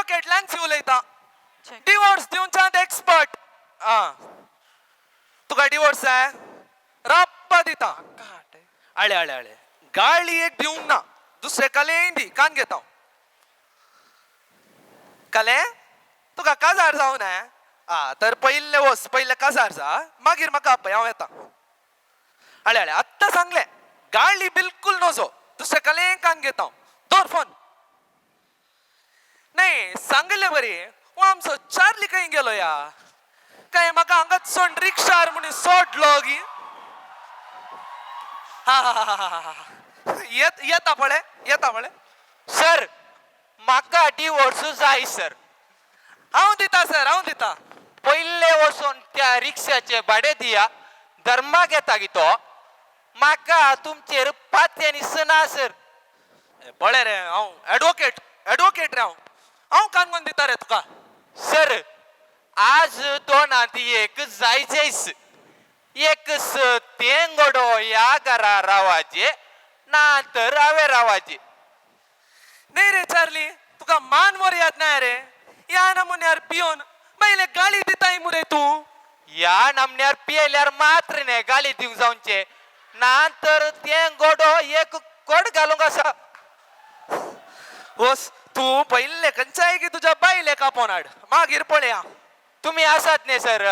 Advocate Lancy उलयता divorce दिवच्यात expert तुका divorce जाय रप्पा दिता आळे आळे आळे गाळी एक दिवंक ना दुसरे कलेन दी कान घेता कले तुका काजार जाऊ नये तर पहिले वस पहिले काजार जा मागीर म्हाका आपय हांव येता आळे आळे आत्ता सांगले गाळी बिलकुल नजो दुसरे कलेन कान घेता दोर फोन नाही सांगले बरी वो आमचो चार्ली खंय गेलो या काय म्हाका हांगाच सोड रिक्षार म्हणून सोडलो गी येता पळे सर म्हाका डिवोर्स जाय सर हांव दिता सर हांव दिता पयले वचून त्या रिक्षाचे भाडे दिया धर्मा घेता गी तो म्हाका तुमचेर पात्यानी सना सर बळे रे हांव ॲडव्होकेट रे हांव कानगोन दिता रे तुका सर आज दोनांती एक जायचेच एक तेंगडो या घरा रावाचे नातर हांवे रावाचे नाही रे चार्ली तुका मान मोर याद नाही रे या नमुन्यार पियोन पहिले गाळी दिताय मुरे तू या नामण्यार पियल्यार मात्र ने गाली दिवंक जावचे नातर तेंगडो एक कोड घालूंक आसा होस तू पहिले खंयच्याय की तुझ्या बायले कापोन हाड मागीर पळया तुम्ही आसात न्ही सर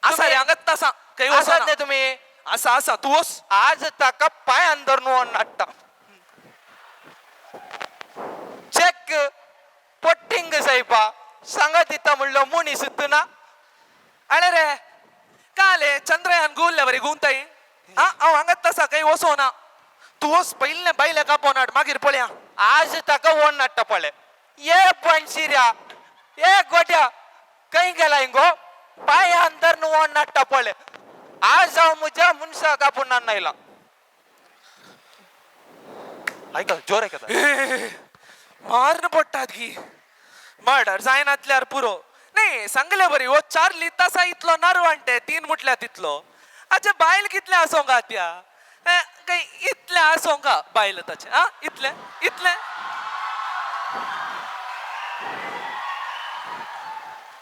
असा रे हांगात तसा काही आसात न्ही तुम्ही असा तू वस आज ताका पाय अंदर न्हू नाट्टा चेक पट्टिंग साहेबा सांगा दिता म्हणलो मुनीस ना अरे रे काले चंद्रयान गुल्ले बरी गुंताई हांव हांगात तसा काही वसो ना तू वस पहिले बायले कापोन हाड मागीर पळया आज ताका वन नाट्टा पळे ये पणशिऱ्या ये गोट्या खंय गेला हिंगो पाय अंदर न्हू वन नाट्टा पळे आज हांव म्हज्या मनशा कापून आयला ऐका जोर ऐकता मारन पडटात की मर्डर जायनातल्यार पुरो नाही सांगले बरी वो चार्ली तसा इतलो नरवांटे 3 मुटल्या तितलो अच्छा बायल कितले आसोंगा त्या काही इतले आसोंगा बायल ताचे इतले इतले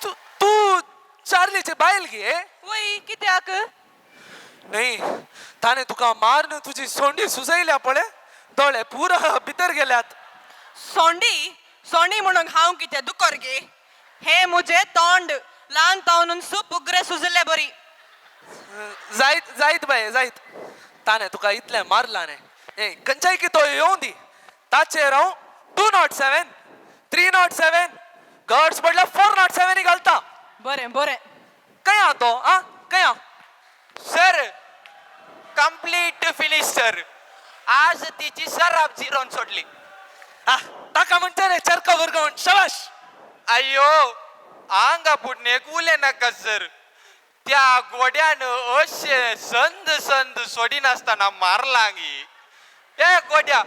तू चार्लीचे बायल गे वय कित्याक नाही ताने तुका मारन तुझी सोंडी सुजयल्या पळे दोळे पुरा भितर गेल्यात सोंडी म्हणून हांव कितें दुकोर गे हे मुजे तोंड ल्हान तावनून सूप उगरे सुजले बरी जायत बाय जायत ताने तुका इतले मारला ने खंयच्याय की तो येवं दी ताचेर हांव 207 307 गर्ड्स पडल्या 407 घालता बरें बरें काय हा तो काय हा सर कंप्लीट फिनिश सर आज तिची सराब जिरोन सोडली ताका म्हणते रे चरका वर्ग म्हण शबाश अयो आंगा पुडणेक उले नाका सर त्या गोड्यान अशे संद सोडी नासतना मारला गी ए गोड्या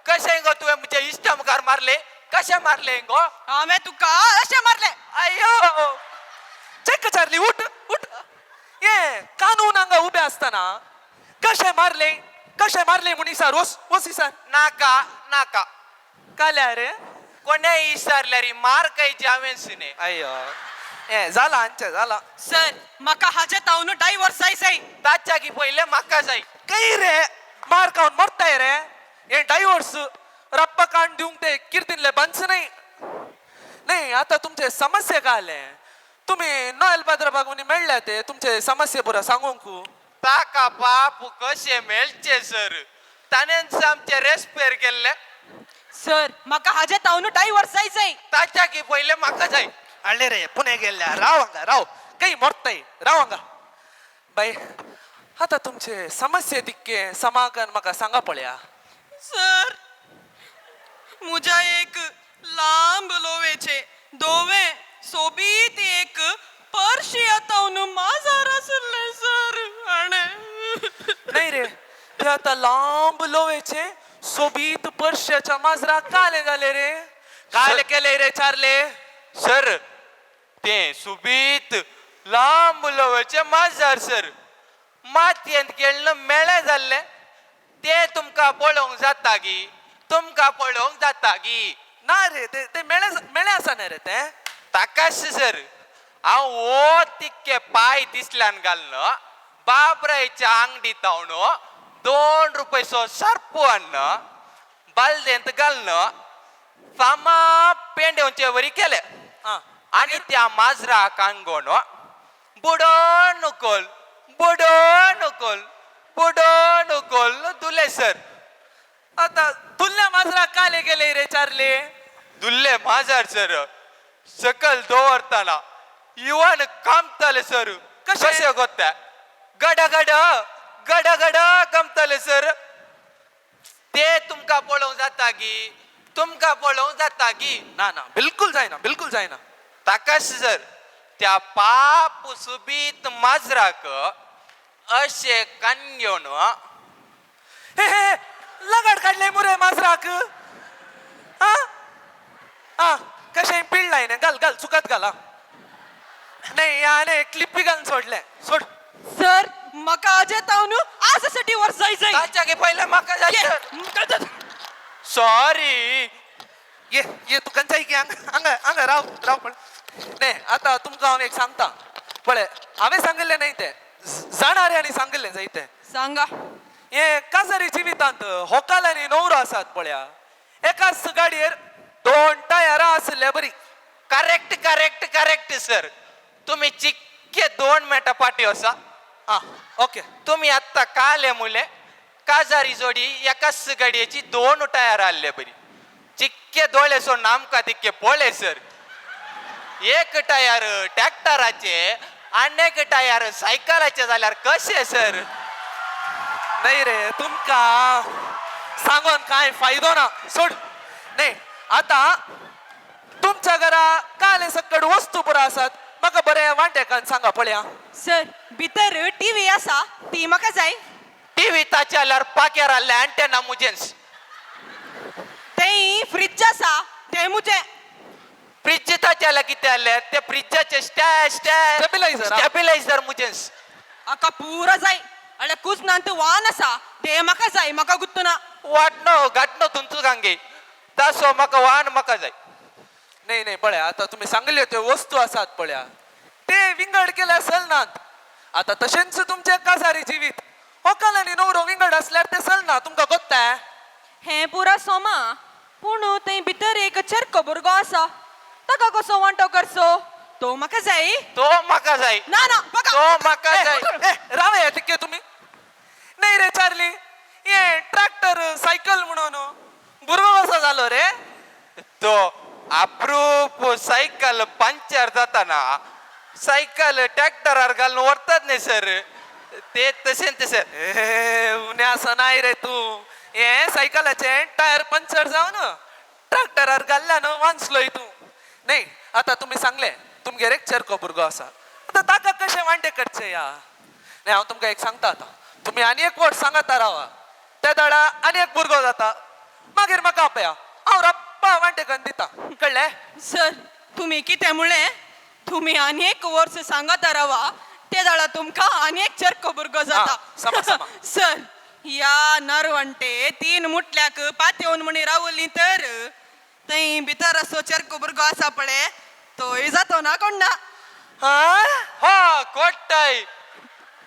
कशें गो तुवें म्हजे इश्टा मुखार मारले कशें मारले गो हांवें तुका अशें मारलें अयो चेक चार्ली उठ ये कानून हांगा उबे असताना कशे मारले म्हण इसार वस इसार नाका नाका काल्या रे कोणे इसारल्यारी मार कांयची हांवें सुने अय्यो जाला हांचे जाला सर म्हाका हाजे तावनू डायव्हर्स जाय ताच्या की पहिले म्हाका जाय काही रे मार खाऊन मरताय रे हे डायव्हर्स रप्पा कांड दिवंक ते कीर्तीनले बंच नाही आता तुमचे समस्या काय आले तुम्ही नॉयल भद्रबागुनी मेळ्ळे ते तुमचे समस्या पुरा सांगूंक ताका बाप कशे मेळचे सर ताणेच आमचे रेस्पेर केल्ले सर म्हाका हाजे तावनू डायव्हर्स जाय ताच्या की पहिले म्हाका जाय आले रे पुणे गेल्या राव काही मरताय राव हांगा बाई आता तुमचे समस्या दिक्के समागन म्हाका सांगा पळया सर मुजा एक लांब लोवेचे दोवे सोबीत एक पर्शी तावनू माजार आसले सर नाही रे ते आता लांब लोवेचे सोबीत पर्श्याच्या माजरा काले घाले रे काले केले रे चारले सर ते सुबीत लांब लवचे माजार सर मातयेंत केल्लो मेळे जाल्ले ते तुमकां पळोवंक जाता गी ना रे ते मेळे आसा न्ही रे ते ताकाश सर हांव ओ तिक्के पाय दिसल्यान घालनं बाबरायच्या अंगडी तावणं ₹2 सर्पू आणणं बालदेंत घालणं फामा पेंडेवचे वरी केले आ आणि त्या माजरा कांगोण बुडो नुकोल बुडो नुकोल बुडो नुकोल दुले सर आता तुल्ल्या माजरा काले गेले रे चार्ली दुल्ले माजार सर सकल दवरताना इवन कामताले सर कशे गोत्ता गड गड गड गड कामताले सर ते तुमका पळोवंक जाता गी तुमका पळोवंक जाता गी ना बिलकुल जायना ताकाश सर त्या पाप सुबीत माजराक अशे कान घेवन हे लगाड काढले मुरे माजराक हा हा कशे पिळलाय ने घाल चुकत घाला नाही याने क्लिपी घालून सोड सर मका अजय तावनू आजसाठी वर जाय ताच्या गे पहिले म्हाका जायचं सॉरी ये तू कंचाई की अंग राव पण नाही आता तुमका हांव एक सांगता पळय हांवें सांगिल्लें नाही ते जाणारे आनी सांगिल्लें जायते सांगा हे काजारी जिवितांत होकाल आनी नवरो आसात पळया एकाच गाडयेर 2 टायरां आसल्या बरी करेक्ट सर तुम्ही चिक्के 2 मेटा पाटी असा आ ओके तुम्ही आत्ता काले मुले काजारी जोडी एकाच गाडयेची 2 टायर आसले बरी चिक्के दोळे सोडून आमकां तिक्के पळय सर एक टायर ट्रॅक्टराचे अनेक टायर सायकलाचे जाल्यार कशे सर नाही रे तुमका सांगून काय फायदो ना सोड नाही आता तुमच्या घरा काले सकट वस्तू पुरो आसात म्हाका बरे वांटेकान सांगा पळया सर भितर टीव्ही आसा ती म्हाका जाय टीव्ही ताच्याल्यार पाक्यार आसले अँटेना मुजेन्स तें फ्रिज आसा तें मुजे फ्रिज ताच्याल्यार कितें आसले ते फ्रिजाचे स्टॅबिलायझर मुजेन्स आका पुरो जाय अळे कुसनांत वाहन आसा ते म्हाका जाय म्हाका गुत्तुना वाटणं गाठणं तुमचं गांगे तासो म्हाका वाहन म्हाका जाय नाही पळया आता तुम्ही सांगले त्यो वस्तू आसात पळया ते विंगड केल्या चलनात आता तशेंच तुमचे काजारी जिवीत होकाल आनी नवरो विंगड असल्यार ते चलना तुमका गोत्ता हे पुरा सोमा पूण थंय भितर एक चरको भुरगो आसा ताका कसो वांटो करचो तो म्हाका जाय तो म्हाका जाय ना बघा तो म्हाका जाय रावया तिके तुम्ही नाही रे चार्ली ये ट्रॅक्टर सायकल म्हणून भुरगो कसो झालो रे तो अप्रूप सायकल पंक्चर जाताना सायकल ट्रॅक्टरार घालून व्हरतात न्ही सर ते तशें सर उन्हे असं नाही रे तू हे सायकलाचे टायर पंक्चर जावन ट्रॅक्टरार घाल्ल्यान वांचलोय तू नाही आता तुम्ही सांगले तुमगेर एक चरको भुरगो आसा आता ताका कशें वांटे करचे या नाही हांव तुमकां एक सांगता आता तुम्ही आनी एक वर्ड सांगाता रावा त्या दाडा आनी एक भुरगो जाता मागीर म्हाका आपया हांव रप्पा वांटे करून दिता कळ्ळें सर तुम्ही कितें म्हणलें तुम्ही आनी एक वर्स सांगात रावा ते जाळा तुमका आनी एक चरको भुरगो जाता समा. सर या नरवंटे 3 मुटल्याक पातेवन म्हणी रावली तर थंय भितर असो चरको भुरगो आसा पळय तोय जातो ना कोण ना हा हा कोट्टाय